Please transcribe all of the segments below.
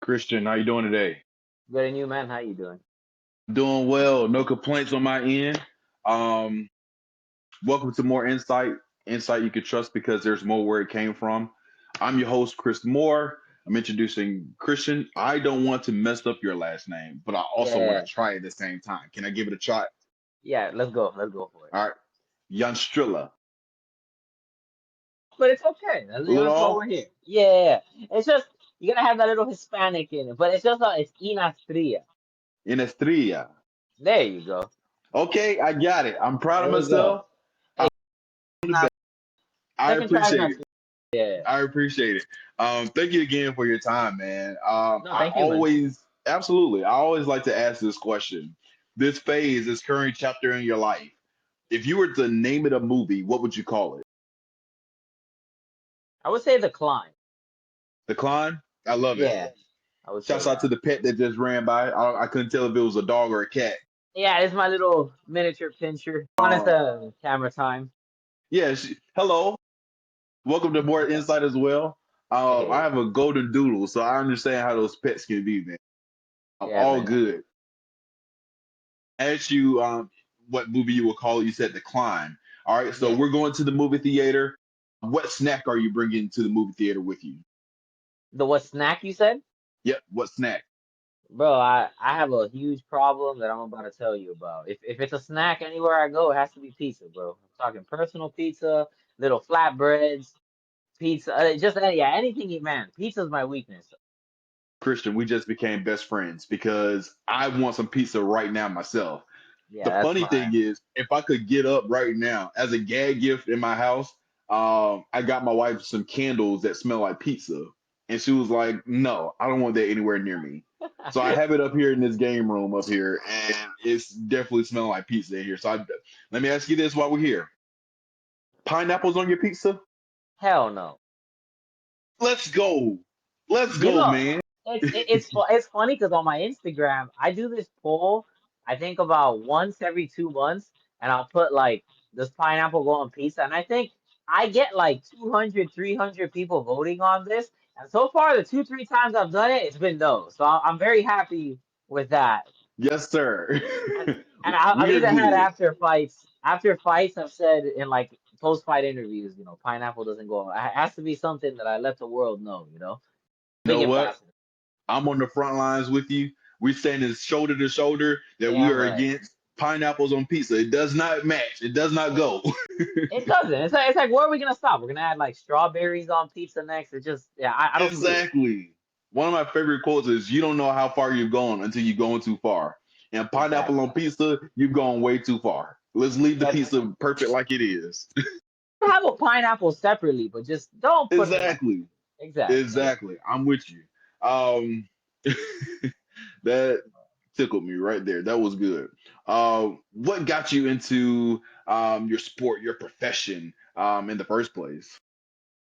Christian, how you doing today? Good and you, man. How you doing? Doing well. No complaints on my end. Um, Welcome to more insight. Insight you can trust because there's more where it came from. I'm your host, Chris Moore. I'm introducing Christian. I don't want to mess up your last name, but I also want to Yeah, try it at the same time. Can I give it a shot? yeah. Let's go. Let's go for it. All right. Ynastrilla. But it's okay. That's, A little that's what off? we're here. Yeah. It's just you gotta have that little Hispanic in it, but it's just it's Ynastrilla. Ynastrilla. There you go. Okay, I got it. I'm proud of There you go. myself. Hey, not, I second try is appreciate not it. too. Yeah. I appreciate it. Thank you again for your time, man. No, thank you, man. Absolutely, I always like to ask this question. This phase, this current chapter in your life, if you were to name it a movie, what would you call it? I would say the climb. The Climb? I love it. Yeah, I would say Shouts out to that. the pet that just ran by. I couldn't tell if it was a dog or a cat. Yeah, it's my little miniature pincher. Honest Um, camera time. yeah, hello. Welcome to More Insight as well. I Hey, have a golden doodle, so I understand how those pets can be, man. I'm yeah, all man. good. Asked you what movie you will call it. You said The Climb. All right, so Yeah. we're going to the movie theater. What snack are you bringing to the movie theater with you? The what snack you said? Yep, what snack? Bro, I have a huge problem that I'm about to tell you about. If it's a snack anywhere I go, it has to be pizza, bro. I'm talking personal pizza, little flatbreads, pizza, just yeah, anything you man. Pizza's my weakness. Christian, we just became best friends because I want some pizza right now myself. The Yeah, that's funny thing fine. is, if I could get up right now as a gag gift in my house, I got my wife some candles that smell like pizza, and she was like, "No, I don't want that anywhere near me." So I have it up here in this game room up here, and it's definitely smelling like pizza in here. Let me ask you this while we're here: pineapples on your pizza? Hell no. Let's go, let's You go, know, man. it's funny because on my Instagram, I do this poll. I think about once every 2 months, and I'll put like, does pineapple go on pizza? And I think I get like 200, 300 people voting on this. And so far, the two, three times I've done it, it's been no. So I'm very happy with that. Yes, sir. And I've We are even had good. after fights, I've said in like post-fight interviews, pineapple doesn't go on. It has to be something that I let the world know. You know Big what? ambassador. I'm on the front lines with you. We standing shoulder to shoulder that we Damn are right. against pineapples on pizza. It does not match. It does not go. It doesn't. It's like where are we gonna stop? We're gonna add like strawberries on pizza next. It just yeah, I don't see it. Exactly. One of my favorite quotes is you don't know how far you've gone until you've gone too far. And pineapple Exactly. on pizza, you've gone way too far. Let's leave the Like pizza perfect like it is. have a pineapple separately, but just don't put them on. Exactly. Exactly. Exactly. I'm with you. Um that tickled me right there. That was good. What got you into your sport, your profession, in the first place?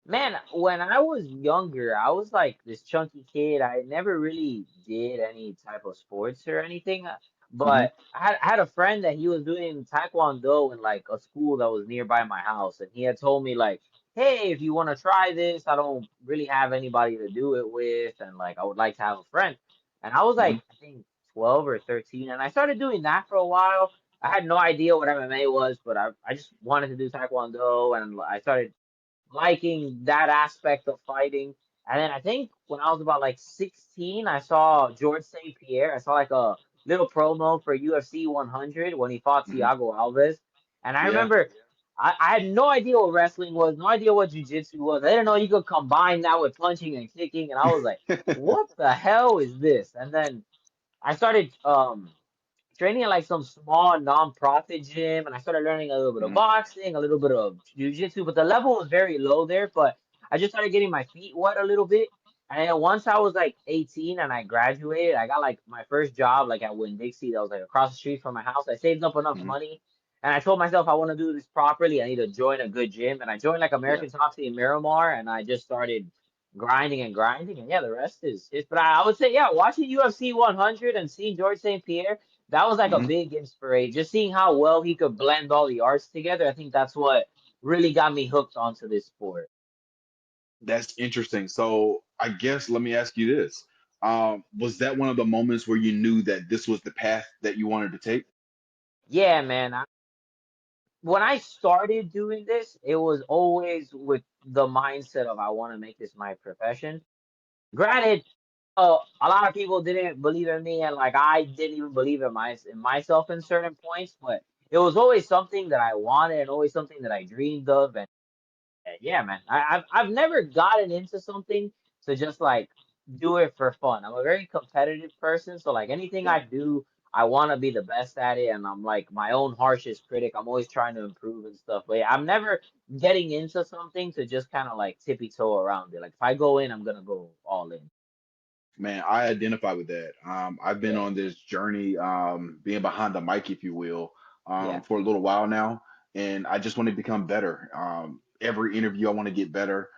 Man, when I was younger, I was like this chunky kid. I never really did any type of sports or anything. Hmm. But I had a friend that he was doing taekwondo in like a school that was nearby my house, and he had told me like, "Hey, if you want to try this, I don't really have anybody to do it with, and like I would like to have a friend." And I was Hmm. like, I think 12 or 13, and I started doing that for a while. I had no idea what MMA was, but I just wanted to do taekwondo, and I started liking that aspect of fighting. And then I think when I was about like 16, I saw George St. Pierre. I saw like a little promo for UFC 100 when he fought Hmm. Thiago Alves. And I Yeah. remember I had no idea what wrestling was, no idea what jiu-jitsu was. I didn't know you could combine that with punching and kicking. And I was like, what the hell is this? And then I started training at like some small non-profit gym, and I started learning a little bit of Mhm. boxing, a little bit of jiu-jitsu, but the level was very low there. But I just started getting my feet wet a little bit. And then once I was like 18 and I graduated, I got like my first job like at Winn-Dixie that was like across the street from my house. I saved up enough Mhm. money and I told myself I want to do this properly. I need to join a good gym. And I joined like Yeah. American Top Team in Miramar and I just started grinding and grinding. And yeah, the rest is but I would say, yeah, watching UFC 100 and seeing George St. Pierre, that was like a Mhm. big inspiration. Just seeing how well he could blend all the arts together, I think that's what really got me hooked onto this sport. That's interesting. So I guess let me ask you this. Was that one of the moments where you knew that this was the path that you wanted to take? Yeah, man. When I started doing this, it was always with the mindset of I want to make this my profession. Granted, a lot of people didn't believe in me, and like I didn't even believe in myself in certain points. But it was always something that I wanted, and always something that I dreamed of. And yeah, man, I've never gotten into something to just like do it for fun. I'm a very competitive person, so like anything Yeah. I do, I want to be the best at it, and I'm like my own harshest critic. I'm always trying to improve and stuff. But yeah, I'm never getting into something to just kind of like tippy toe around it. Like if I go in, I'm gonna go all in. Man, I identify with that. I've been Yeah, on this journey, being behind the mic, if you will, yeah, for a little while now, and I just want to become better. Every interview, I want to get better.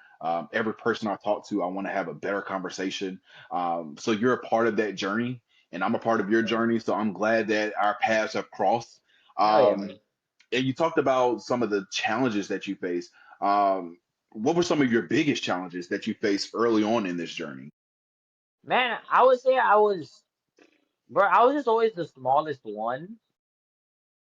Every person I talk to, I want to have a better conversation. So you're a part of that journey, and I'm a part of your yeah. journey. So I'm glad that our paths have crossed. Hell yeah, Um, buddy. and you talked about some of the challenges that you face. What were some of your biggest challenges that you faced early on in this journey? Man, I would say bro, I was just always the smallest one.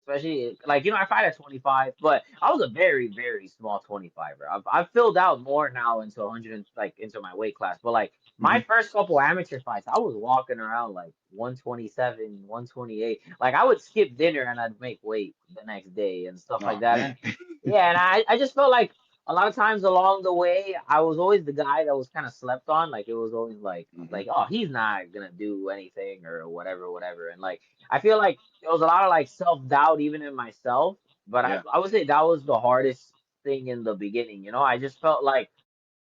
Especially like I fight at 25, but I was a very very small 25er. I've filled out more now into 100 like into my weight class, but like my Hmm. first couple amateur fights, I was walking around like 127, 128. Like I would skip dinner and I'd make weight the next day and stuff like Oh that. man. And yeah, and I just felt like a lot of times along the way, I was always the guy that was kind of slept on. Like it was always Hmm. oh, he's not gonna do anything or whatever, whatever. And like I feel like there was a lot of like self doubt even in myself. But Yeah. I would say that was the hardest thing in the beginning. I just felt like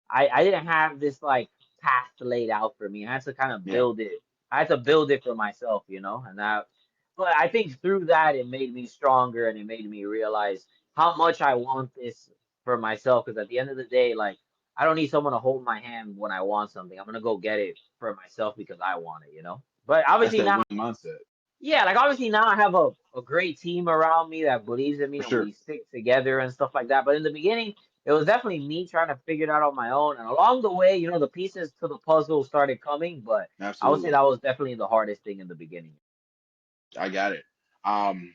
I didn't have this like path laid out for me. I had to kind of Yeah. build it. I had to build it for myself, and that. But I think through that it made me stronger and it made me realize how much I want this for myself. Because at the end of the day, like I don't need someone to hold my hand when I want something. I'm gonna go get it for myself because I want it. But That's obviously that now win mindset yeah, like obviously now I have a great team around me that believes in me for and we sure. stick together and stuff like that. But in the beginning, it was definitely me trying to figure it out on my own. And along the way, the pieces to the puzzle started coming. But I would say Absolutely. that was definitely the hardest thing in the beginning. I got it. Um,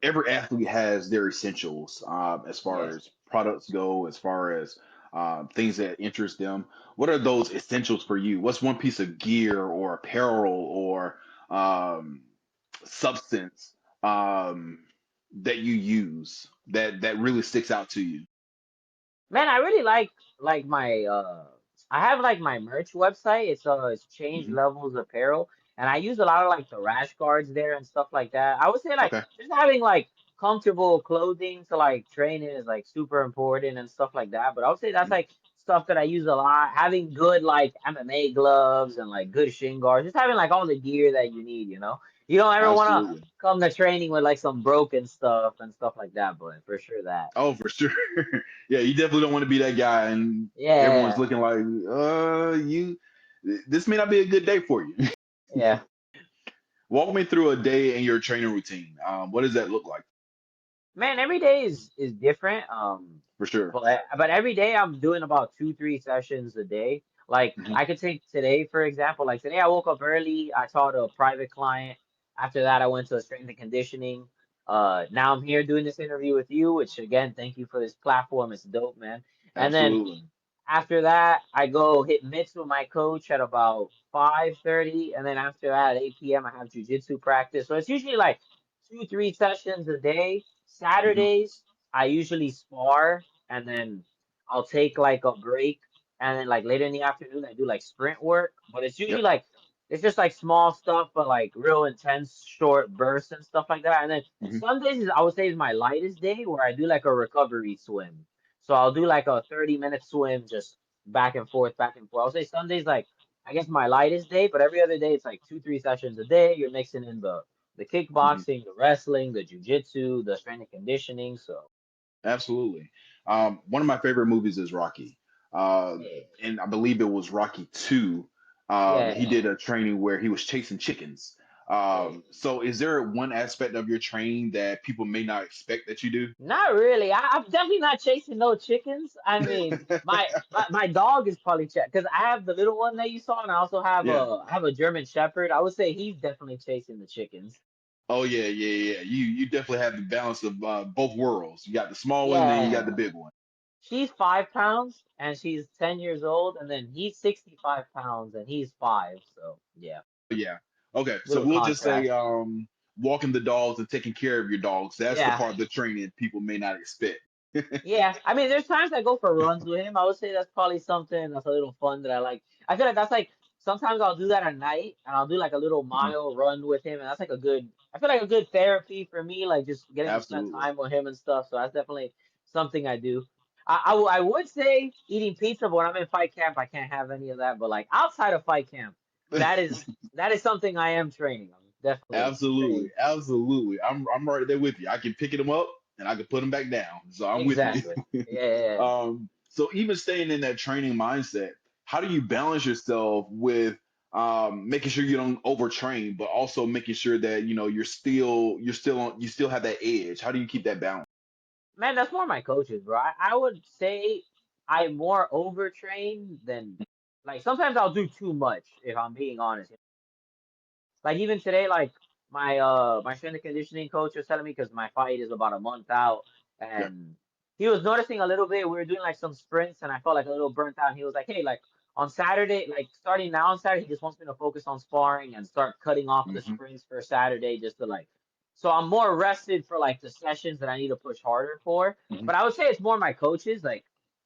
every athlete has their essentials, as far Yeah. as products go, as far as things that interest them. What are those essentials for you? What's one piece of gear or apparel or um, substance, that you use that really sticks out to you? Man, I really like my I have like my merch website. It's Change Hmm. Levels Apparel, and I use a lot of like the rash guards there and stuff like that. I would say like Okay. just having like comfortable clothing to like train in is like super important and stuff like that. But I would say that's Mhm. like stuff that I use a lot. Having good like MMA gloves and like good shin guards, just having like all the gear that you need. You don't ever want to Absolutely. come to training with like some broken stuff and stuff like that, but for sure that. Oh, for sure. Yeah, you definitely don't want to be that guy, and everyone's Yeah. looking like, you. This may not be a good day for you. Yeah. Walk me through a day in your training routine. What does that look like? Man, every day is different. For sure. But every day I'm doing about 2, 3 sessions a day. Like Hmm. I could take today, for example. Like today I woke up early, I taught a private client. After that I went to a strength and conditioning. Now I'm here doing this interview with you, which again, thank you for this platform. It's dope, man. And then Absolutely. after that, I go hit mitts with my coach at about 5:30, and then after that, at 8 p.m., I have jujitsu practice. So it's usually like 2, 3 sessions a day. Hmm. Saturdays, I usually spar, and then I'll take like a break, and then like later in the afternoon, I do like sprint work. But it's usually Yep. like it's just like small stuff, but like real intense short bursts and stuff like that. And then Hmm. Sundays I would say is my lightest day where I do like a recovery swim. So I'll do like a 30-minute swim, just back and forth, back and forth. I'll say Sunday's like, I guess my lightest day, but every other day it's like 2, 3 sessions a day. You're mixing in the Hmm. kickboxing, the wrestling, the jujitsu, the strength and conditioning. So Absolutely. One of my favorite movies is Rocky, uh, yeah, and I believe it was Rocky 2. yeah, He did a training where he was chasing chickens. So is there one aspect of your training that people may not expect that you do? Not really. I'm definitely not chasing no chickens. I mean, my dog is probably because I have the little one that you saw, and I also have Yeah. I have a German Shepherd. I would say he's definitely chasing the chickens. Oh yeah, yeah, yeah. You definitely have the balance of both worlds. You got the small one, then you got the Yeah. big one. She's 5 pounds and she's 10 years old, and then he's 65 pounds and he's five. So yeah, Yeah. Okay, so little we'll just say contrast. walking the dogs and taking care of your dogs. That's the Yeah. part of the training people may not expect. Yeah, I mean, there's times I go for runs with him. I would say that's probably something that's a little fun that I like. I feel like that's like sometimes I'll do that at night and I'll do like a little Mhm. mile run with him, and that's like a good. I feel like a good therapy for me, like just getting to spend Absolutely. time with him and stuff. So that's definitely something I do. I would say eating pizza, but when I'm in fight camp, I can't have any of that. But like outside of fight camp, that is that is something I am training. I'm definitely Absolutely, training. absolutely. I'm right there with you. I can pick them up and I can put them back down. So I'm with you. Exactly. Yeah, yeah, yeah. So even staying in that training mindset, how do you balance yourself with making sure you don't overtrain, but also making sure that you still have that edge? How do you keep that balance? Man, that's more my coaches, bro. I would say I more overtrain than like sometimes I'll do too much if I'm being honest. Like even today, like my strength and conditioning coach was telling me because my fight is about a month out, Yeah. and he was noticing a little bit. We were doing like some sprints, and I felt like a little burnt out. And he was like, "Hey, like on Saturday, like starting now on Saturday, he just wants me to focus on sparring and start cutting off the Hmm. sprints for Saturday, just to like." So I'm more rested for like the sessions that I need to push harder for. Hmm. But I would say it's more my coaches. Like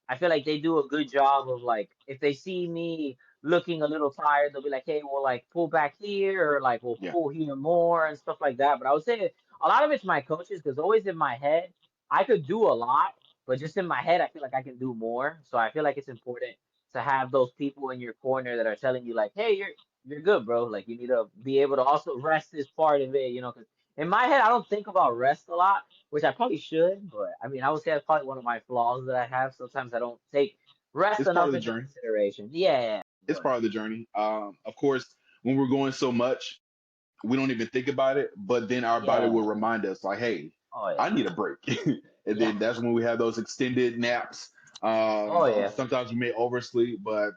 I feel like they do a good job of like if they see me looking a little tired, they'll be like, "Hey, we'll like pull back here, or like we'll Yeah. pull here more and stuff like that." But I would say a lot of it's my coaches because always in my head, I could do a lot, but just in my head, I feel like I can do more. So I feel like it's important to have those people in your corner that are telling you like, "Hey, you're good, bro. Like you need to be able to also rest this part of it, you know." Because in my head, I don't think about rest a lot, which I probably should. But I mean, I would say that's probably one of my flaws that I have. Sometimes I don't take rest It's part of enough the into journey. consideration. Yeah, It's but part of the journey. Of course, when we're going so much, we don't even think about it, but then our body will yeah. remind us like, hey, Oh I yeah. need a break. And Yeah. then that's when we have those extended naps. Oh yeah. Sometimes we may oversleep, but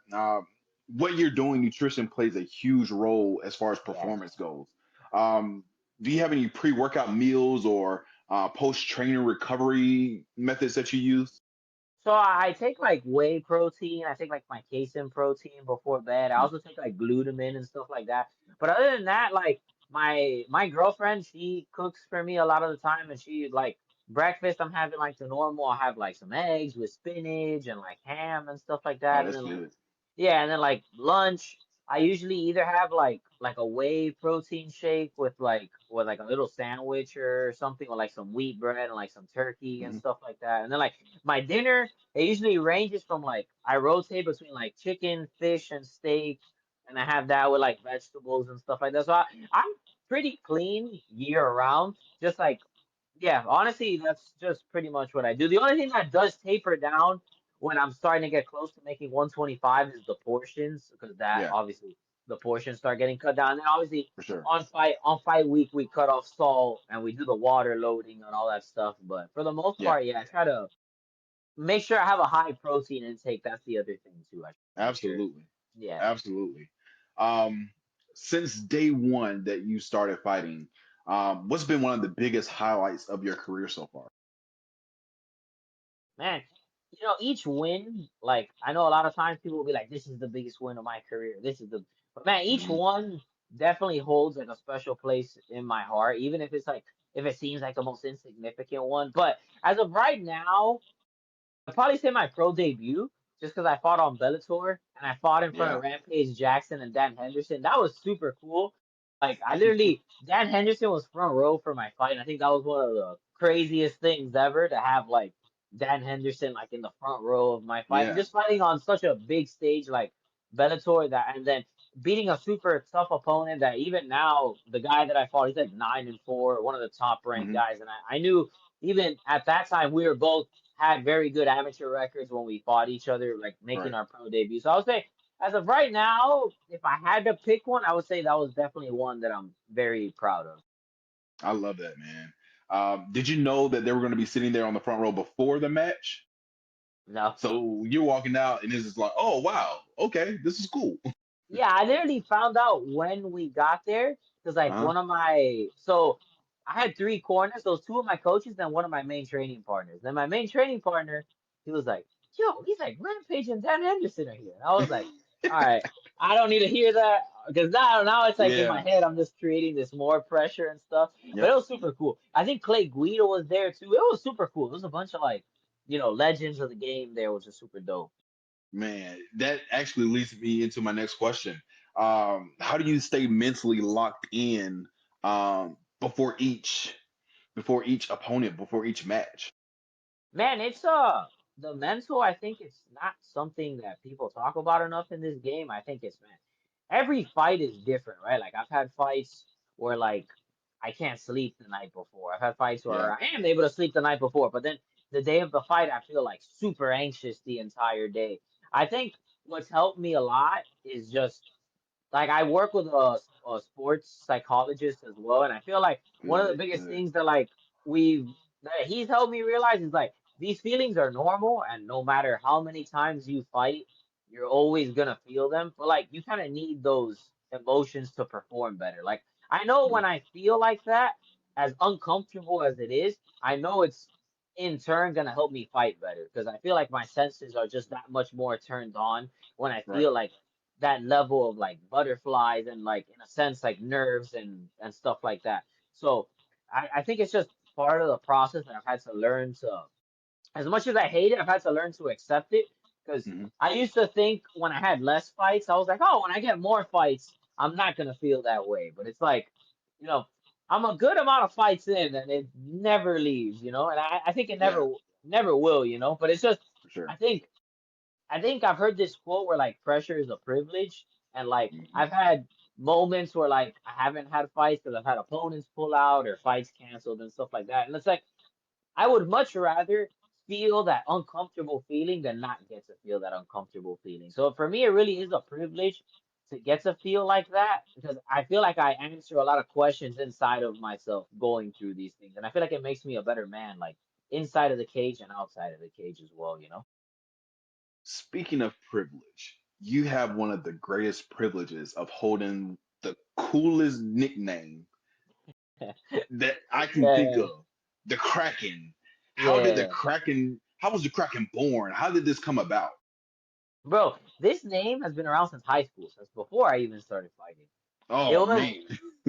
what you're doing, nutrition plays a huge role as far as Yes. performance goes. um, do you have any pre-workout meals or post-training recovery methods that you use? So I take like whey protein. I take like my casein protein before bed. I Mm. also take like glutamine and stuff like that. But other than that, like my girlfriend, she cooks for me a lot of the time, and she like breakfast. I'm having like the normal. I have like some eggs with spinach and like ham and stuff like Oh, that, and that's then like good. yeah, and then like lunch, I usually either have like a whey protein shake with like a little sandwich or something, or like some wheat bread and like some turkey and Mhm. stuff like that. And then like my dinner, it usually ranges from like I rotate between like chicken, fish, and steak, and I have that with like vegetables and stuff like that. So I'm pretty clean year round. Just like yeah, honestly, that's just pretty much what I do. The only thing that does taper down when I'm starting to get close to making 125 is the portions, because that Yeah, obviously the portions start getting cut down. And then obviously for sure. on fight week we cut off salt and we do the water loading and all that stuff. But for the most Yeah, part, yeah, I try to make sure I have a high protein intake. That's the other thing too. I try to make sure. absolutely. Yeah. Absolutely. Um, since day one that you started fighting, what's been one of the biggest highlights of your career so far? Man, each win, like I know a lot of times people will be like, "This is the biggest win of my career. This is the," but man, each Mhm. one definitely holds like a special place in my heart, even if it's like if it seems like the most insignificant one. But as of right now, I'd probably say my pro debut, just because I fought on Bellator and I fought in front of Yeah. Rampage Jackson and Dan Henderson. That was super cool. Like I literally, Dan Henderson was front row for my fight, and I think that was one of the craziest things ever to have like Dan Henderson like in the front row of my fight, and Yeah. just fighting on such a big stage like Bellator, that, and then beating a super tough opponent that even now the guy that I fought, he's like 9-4, one of the top ranked Hmm. guys, and I knew even at that time we were both had very good amateur records when we fought each other, like making Right. our pro debut. So I would say As of right now, if I had to pick one, I would say that was definitely one that I'm very proud of. I love that, man. Did you know that they were going to be sitting there on the front row before the match? No. So you're walking out, and it's just like, oh wow, okay, this is cool. Yeah, I literally found out when we got there because like Huh? one of my so I had three corners, those two of my coaches and one of my main training partners. Then my main training partner, he was like, "Yo," he's like, "Rampage and Dan Anderson are here." And I was like, "All right, I don't need to hear that because now it's like in my Yeah. head I'm just creating this more pressure and stuff." But Yep. it was super cool. I think Clay Guido was there too. It was super cool. It was a bunch of like legends of the game there, which was super dope. Man, that actually leads me into my next question. How do you stay mentally locked in before each opponent, before each match? Man, it's the mental. I think it's not something that people talk about enough in this game. I think it's man, every fight is different, right? Like I've had fights where like I can't sleep the night before. I've had fights Yeah. where I am able to sleep the night before, but then the day of the fight, I feel like super anxious the entire day. I think what's helped me a lot is just like I work with a sports psychologist as well, and I feel like one of the Good. biggest Good. things that like we've that he's helped me realize is like these feelings are normal, and no matter how many times you fight, you're always gonna feel them. But like you kind of need those emotions to perform better. Like I know Yeah. when I feel like that, as uncomfortable as it is, I know it's in turn gonna help me fight better because I feel like my senses are just that much more turned on when I Right. feel like that level of like butterflies and like in a sense like nerves and stuff like that. So I think it's just part of the process that I've had to learn to as much as I hate it, I've had to learn to accept it because Hmm. I used to think when I had less fights, I was like, oh, when I get more fights, I'm not gonna feel that way. But it's like, you know, I'm a good amount of fights in and it never leaves, and I think it Yeah. never will, But it's just For sure. I think I think I've heard this quote where like pressure is a privilege, and like Hmm. I've had moments where like I haven't had fights because I've had opponents pull out or fights canceled and stuff like that, and it's like I would much rather feel that uncomfortable feeling than not get to feel that uncomfortable feeling. So for me, it really is a privilege to get to feel like that because I feel like I answer a lot of questions inside of myself going through these things, and I feel like it makes me a better man, like inside of the cage and outside of the cage as well. Speaking of privilege, you have one of the greatest privileges of holding the coolest nickname that I can think Yeah, of, the Kraken. yeah. How was the Kraken born? How did this come about? Bro, this name has been around since high school, since before I even started fighting. It Oh was man,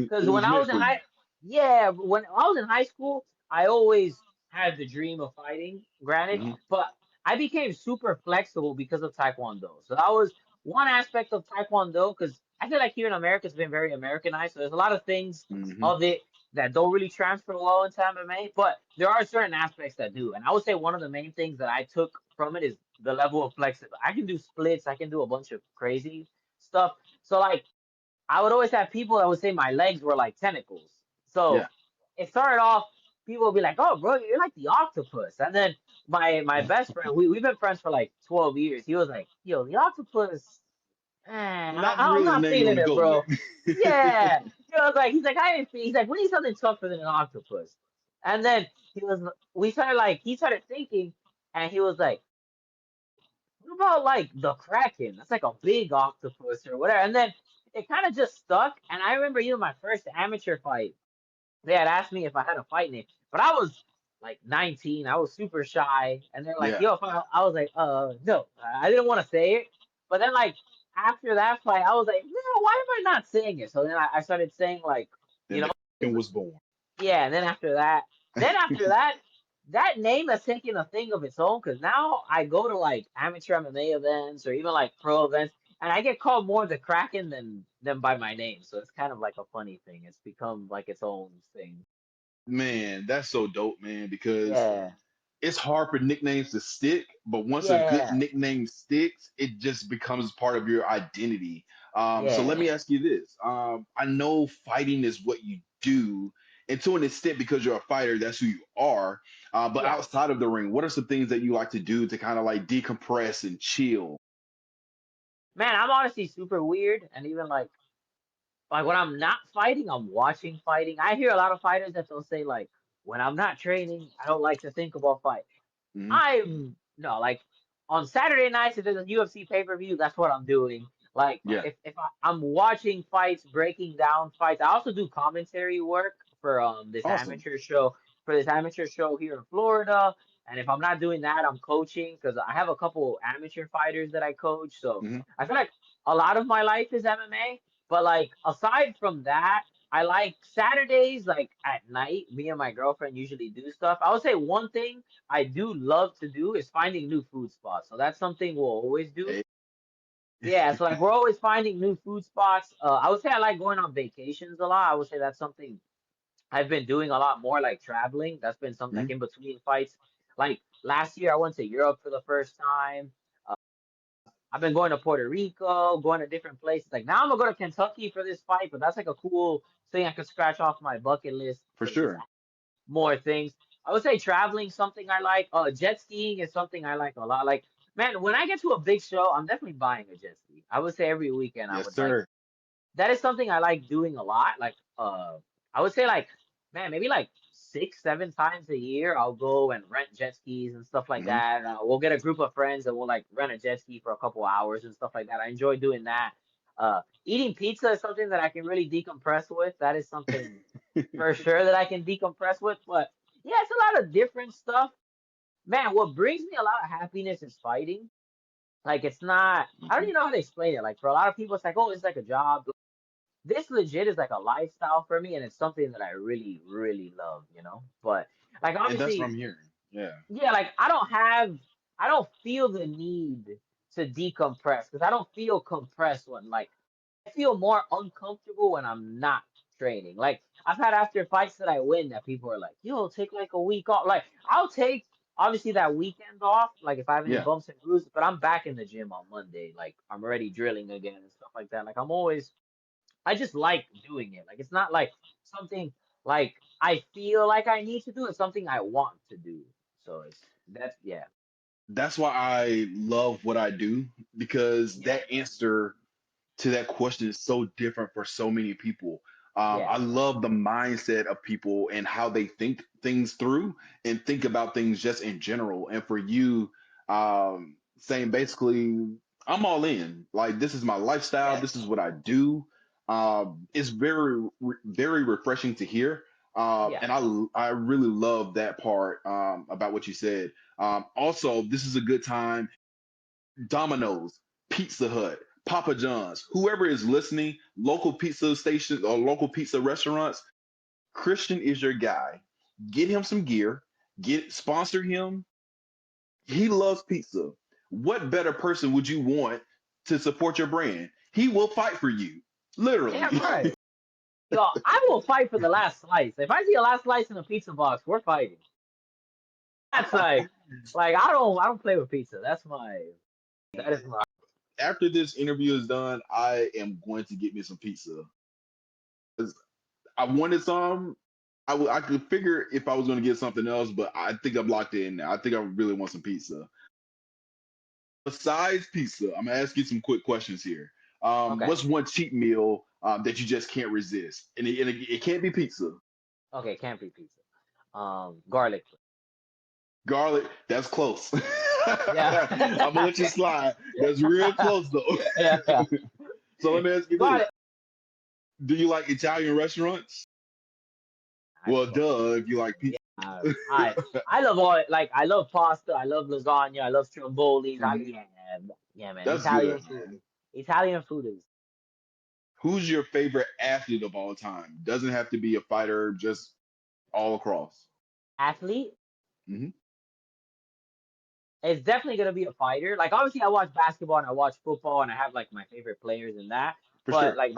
because it when was I meant was in for you. high, yeah, when I was in high school, I always had the dream of fighting, granted, Hmm. but I became super flexible because of Taekwondo. So that was one aspect of Taekwondo because I feel like here in America it's been very Americanized. So there's a lot of things Hmm. of it that don't really transfer well into MMA, but there are certain aspects that do. And I would say one of the main things that I took from it is the level of flexibility. I can do splits, I can do a bunch of crazy stuff. So like I would always have people that would say my legs were like tentacles. Yeah. So it started off, people would be like, "Oh, bro, you're like the octopus." And then my best friend, we've been friends for like 12 years. He was like, "Yo, the octopus, Not I'm really the not name you want feeling to it, go bro." with. Yeah, he's like, I didn't feel. He's like, we need something tougher than an octopus. And then we started like, he started thinking, and he was like, what about like the Kraken? That's like a big octopus or whatever. And then it kind of just stuck. And I remember even my first amateur fight, they had asked me if I had a fight name, but I was like 19. I was super shy. And they're like, Yeah. yo, if I was like, no, I didn't want to say it. But then like after that fight, I was like, no, why am I not saying it? So then I started saying like, Then you know, the Kraken was born. yeah, and then after that, that name has taken a thing of its own because now I go to like amateur MMA events or even like pro events, and I get called more the Kraken than by my name. So it's kind of like a funny thing. It's become like its own thing. Man, that's so dope, man, because Yeah, it's hard for nicknames to stick, but once a good yeah, nickname sticks, it just becomes part of your identity. So let me yeah, ask you this. I know fighting is what you do, and to an extent, because you're a fighter, that's who you are. But yeah. outside of the ring, what are some things that you like to do to kind of like decompress and chill? Man, I'm honestly super weird, and even like when I'm not fighting, I'm watching fighting. I hear a lot of fighters that they'll say like, when I'm not training, I don't like to think about fight. Hmm. I'm no like on Saturday nights if there's a UFC pay-per-view, that's what I'm doing. Like Yeah. if I'm watching fights, breaking down fights. I also do commentary work for Awesome. this amateur show here in Florida. And if I'm not doing that, I'm coaching because I have a couple amateur fighters that I coach. So Hmm. I feel like a lot of my life is MMA. But like aside from that, I like Saturdays like at night. Me and my girlfriend usually do stuff. I would say one thing I do love to do is finding new food spots. So that's something we'll always do. Hey. Yeah, so like we're always finding new food spots. I would say I like going on vacations a lot. I would say that's something I've been doing a lot more, like traveling. That's been something like Mhm. in between fights. Like last year, I went to Europe for the first time. I've been going to Puerto Rico, going to different places. Like now, I'm gonna go to Kentucky for this fight, but that's like a cool thing I could scratch off my bucket list For to just sure. more things. I would say traveling something I like. Jet skiing is something I like a lot. Like, man, when I get to a big show, I'm definitely buying a jet ski. I would say every weekend I Yes, would like sir. that is something I like doing a lot. Like, I would say like, man, maybe like 6, 7 times a year, I'll go and rent jet skis and stuff like Hmm. that. We'll get a group of friends and we'll like rent a jet ski for a couple hours and stuff like that. I enjoy doing that. Eating pizza is something that I can really decompress with. That is something for sure that I can decompress with. But yeah, it's a lot of different stuff. Man, what brings me a lot of happiness is fighting. Like, it's not, I don't Okay. even know how to explain it. Like, for a lot of people, it's like, oh, it's like a job. This legit is like a lifestyle for me, and it's something that I really, really love, you know? But like And that's what obviously, I'm hearing. Yeah. yeah, like I don't feel the need to decompress because I don't feel compressed when like I feel more uncomfortable when I'm not training. Like I've had after fights that I win that people are like, yo, take like a week off. Like I'll take obviously that weekend off, like if I have any Yeah. bumps and bruises, but I'm back in the gym on Monday. Like I'm already drilling again and stuff like that. Like I'm always I just like doing it. Like it's not like something like I feel like I need to do. It's something I want to do. So it's that's yeah. That's why I love what I do because Yeah. that answer to that question is so different for so many people. I Yeah. love the mindset of people and how they think things through and think about things just in general. And for you, saying basically, I'm all in. Like this is my lifestyle. Yeah. This is what I do. It's very refreshing to hear. Yeah. And I really love that part about what you said. Also, this is a good time. Domino's, Pizza Hut, Papa John's, whoever is listening, local pizza stations or local pizza restaurants, Christian is your guy. Get him some gear, get sponsor him. He loves pizza. What better person would you want to support your brand? He will fight for you. Literally. Damn right. Yo, I will fight for the last slice. If I see a last slice in a pizza box, we're fighting. That's like I don't play with pizza. That's my that is my After this interview is done, I am going to get me some pizza. 'Cause I wanted some. I could figure if I was going to get something else, but I think I'm locked in now. I think I really want some pizza. Besides pizza, I'm gonna ask you some quick questions here. okay. What's one cheat meal that you just can't resist? And it can't be pizza. Okay, can't be pizza. Garlic. Garlic, that's close. Yeah. I'm gonna let you slide. That's real close though. Yeah. So let me ask you this: Garlic. do you like Italian restaurants? I Well, fuck duh, if you like pizza. yeah. I love all like I love pasta. I love lasagna. I love strombolis. Mhm. Yeah, yeah, man. That's good, man. Italian food is Who's your favorite athlete of all time? Doesn't have to be a fighter, just all across. athlete. Hmm. It's definitely gonna be a fighter. Like obviously I watch basketball and I watch football and I have like my favorite players in that. For But sure. like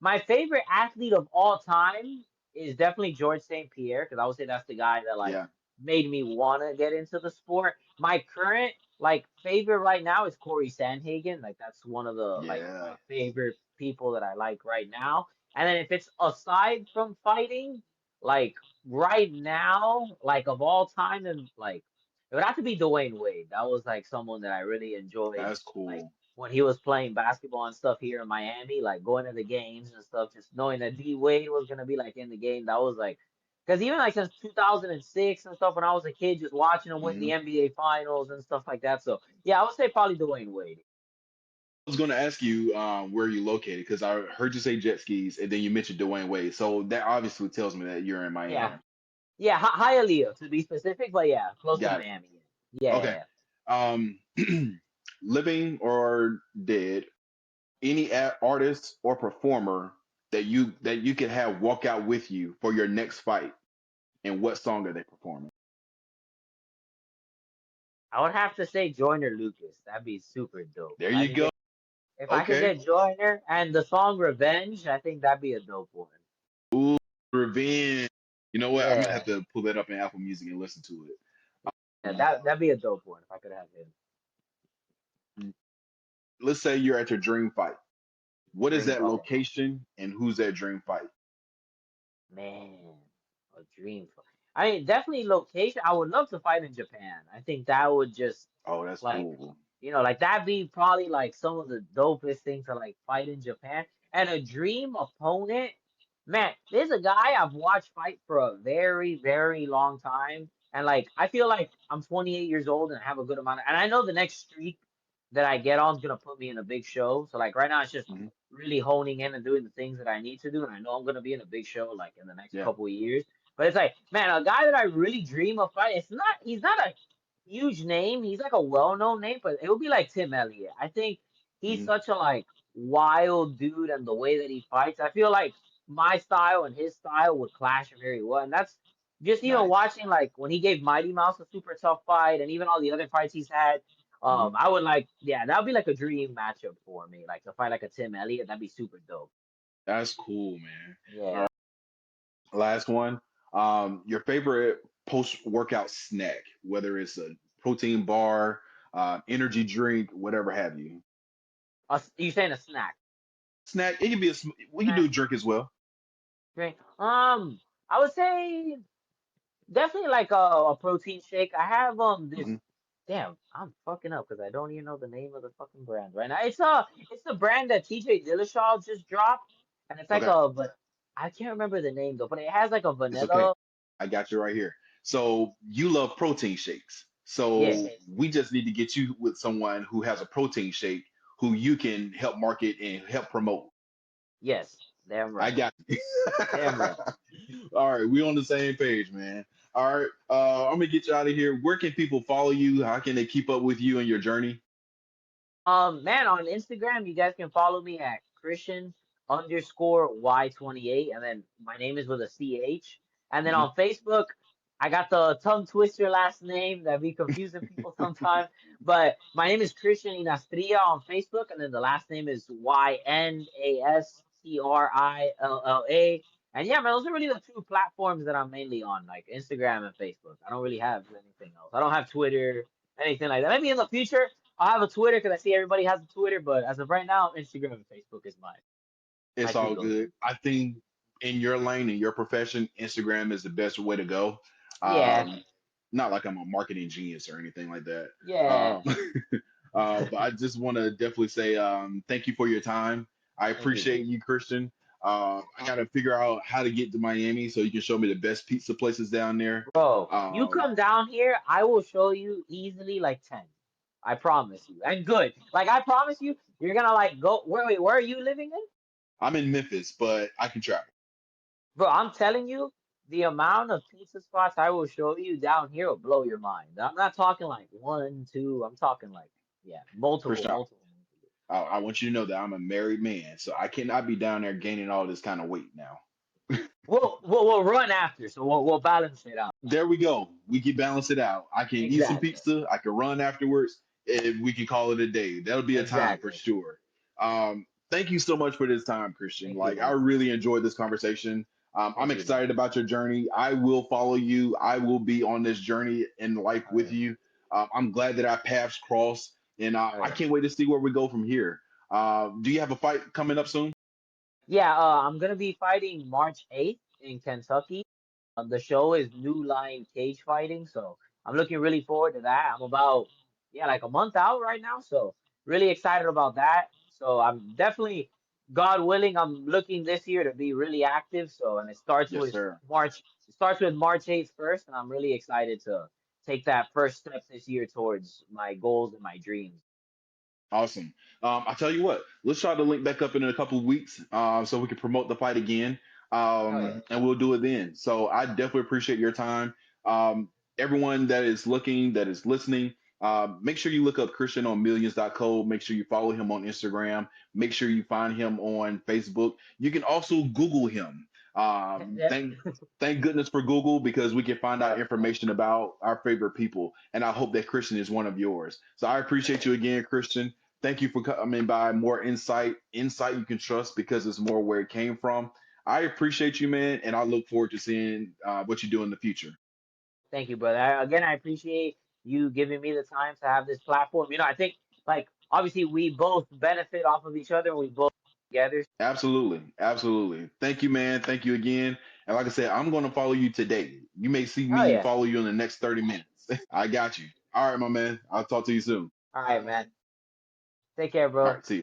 my favorite athlete of all time is definitely George St. Pierre because I would say that's the guy that like Yeah. made me wanna get into the sport. My current like favorite right now is Corey Sandhagen. Like that's one of the like Yeah. my favorite people that I like right now. And then if it's aside from fighting, like right now, like of all time and like it would have to be Dwayne Wade. That was like someone that I really enjoyed. That's Like cool. when he was playing basketball and stuff here in Miami, like going to the games and stuff, just knowing that D Wade was gonna be like in the game, that was like, because even like since 2006 and stuff, when I was a kid, just watching him win Mhm. the NBA Finals and stuff like that. So yeah, I would say probably Dwayne Wade. I was going to ask you where you located because I heard you say jet skis and then you mentioned Dwayne Wade. So that obviously tells me that you're in Yeah, Miami. yeah, Hialeah to be specific, but yeah, close to Got it. Miami. Yeah, yeah, Okay. yeah. Um, living or dead, any artist or performer that you could have walk out with you for your next fight, and what song are they performing? I would have to say Joyner Lucas. That'd be super dope. There you go. If I could Okay. get Joyner and the song Revenge, I think that'd be a dope one. Ooh, Revenge. You know what? I'm gonna have Yeah, to pull that up in Apple Music and listen to it. yeah, Um, that'd be a dope one if I could have him. let's say you're at your dream fight. What is Dream that fight. location and who's that dream fight? Man, a dream fight. I mean, definitely location. I would love to fight in Japan. I think that would just Oh, that's like, cool. like that'd be probably like some of the dopest things to like fight in Japan. And a dream opponent, man, there's a guy I've watched fight for a very, very long time. And like, I feel like I'm 28 years old and I have a good amount of, and I know the next streak that I get on is gonna put me in a big show. So like right now it's just Mhm. really honing in and doing the things that I need to do. And I know I'm gonna be in a big show like in the next Yeah. couple of years. But it's like, man, a guy that I really dream of fighting. He's not a huge name. He's like a well-known name, but it would be like Tim Elliott. I think he's Mhm. such a like wild dude, and the way that he fights, I feel like my style and his style would clash very well. And that's just Nice. watching like when he gave Mighty Mouse a super tough fight, and even all the other fights he's had. Mhm. I would like, yeah, that would be like a dream matchup for me. Like to fight like a Tim Elliott, that'd be super dope. That's cool, man. All Yeah. right. Last one. Your favorite post-workout snack, whether it's a protein bar, energy drink, whatever have you. You saying a snack? Snack. It can be we can do a Snack drink as well. drink. I would say definitely like a protein shake. I have this. Mhm. Damn, I'm fucking up because I don't even know the name of the fucking brand right now. It's the brand that TJ Dillashaw just dropped, and it's like Okay. but I can't remember the name though. But it has like a It's okay. vanilla. I got you right here. So you love protein shakes. Yeah. So we just need to get you with someone who has a protein shake who you can help market and help promote. Yes. Damn I right. got you. Damn right. All right, we on the same page, man. All right, I'm gonna get you out of here. Where can people follow you? How can they keep up with you and your journey? Man, on Instagram, you guys can follow me at Christian underscore Y28, and then my name is with a CH. And then Mhm. on Facebook, I got the tongue twister last name that be confusing people sometimes. But my name is Christian Ynastrilla on Facebook, and then the last name is Ynastrilla. And yeah, man, those are really the two platforms that I'm mainly on, like Instagram and Facebook. I don't really have anything else. I don't have Twitter, anything like that. Maybe in the future. I have a Twitter because I see everybody has a Twitter, but as of right now, Instagram and Facebook is my It's two all go to. good. I think in your lane, in your profession, Instagram is the best way to go. Yeah, Um, not like I'm a marketing genius or anything like that. yeah. Um, but I just want to definitely say thank you for your time. I Thank you, bro. appreciate you, Christian. I got to figure out how to get to Miami so you can show me the best pizza places down there. Bro, you Um, come down here, I will show you easily like 10. I promise you. And good. Like I promise you, you're gonna like go wait, where are you living in? I'm in Memphis, but I can travel. Bro, I'm telling you, the amount of pizza spots I will show you down here will blow your mind. I'm not talking like one, two, I'm talking like yeah, multiple, Christian, multiple. I want you to know that I'm a married man, so I cannot be down there gaining all this kind of weight now. We'll run after, so we'll balance it out. There we go. We can balance it out. I can eat some Exactly. pizza. I can run afterwards, and we can call it a day. That'll be a time for Exactly. sure. Thank you so much for this time, Christian. Thank you, Like I bro. really enjoyed this conversation. I'm Thank you, man. excited about your journey. I will follow you. I will be on this journey in life All with right. you. I'm glad that our paths cross, and All I right. can't wait to see where we go from here. Do you have a fight coming up soon? Yeah, I'm gonna be fighting March 8th in Kentucky. The show is New Line Cagefighting, so I'm looking really forward to that. I'm about yeah, like a month out right now, so really excited about that. So I'm definitely, God willing, I'm looking this year to be really active. So, and it starts Yes, with sir. March. It starts with March 8th first, and I'm really excited to take that first step this year towards my goals and my dreams. Awesome. I tell you what, let's try to link back up in a couple of weeks, so we can promote the fight again, Oh yeah. and we'll do it then. So I definitely appreciate your time. Everyone that is looking, that is listening, make sure you look up Christian on millions.co. Make sure you follow him on Instagram. Make sure you find him on Facebook. You can also Google him. Yeah. Thank goodness for Google because we can find out Yeah. information about our favorite people. And I hope that Christian is one of yours. So I appreciate you again, Christian. Thank you for coming by. More insight you can trust because it's more where it came from. I appreciate you, man, and I look forward to seeing what you do in the future. Thank you, brother. Again, I appreciate you giving me the time to have this platform. I think like obviously we both benefit off of each other. We both together. Absolutely, absolutely. Thank you, man. Thank you again. And like I said, I'm going to follow you today. You may see Oh me yeah. follow you in the next 30 minutes. I got you. All right, my man. I'll talk to you soon. All right, man. Take care, All bro. right, see you.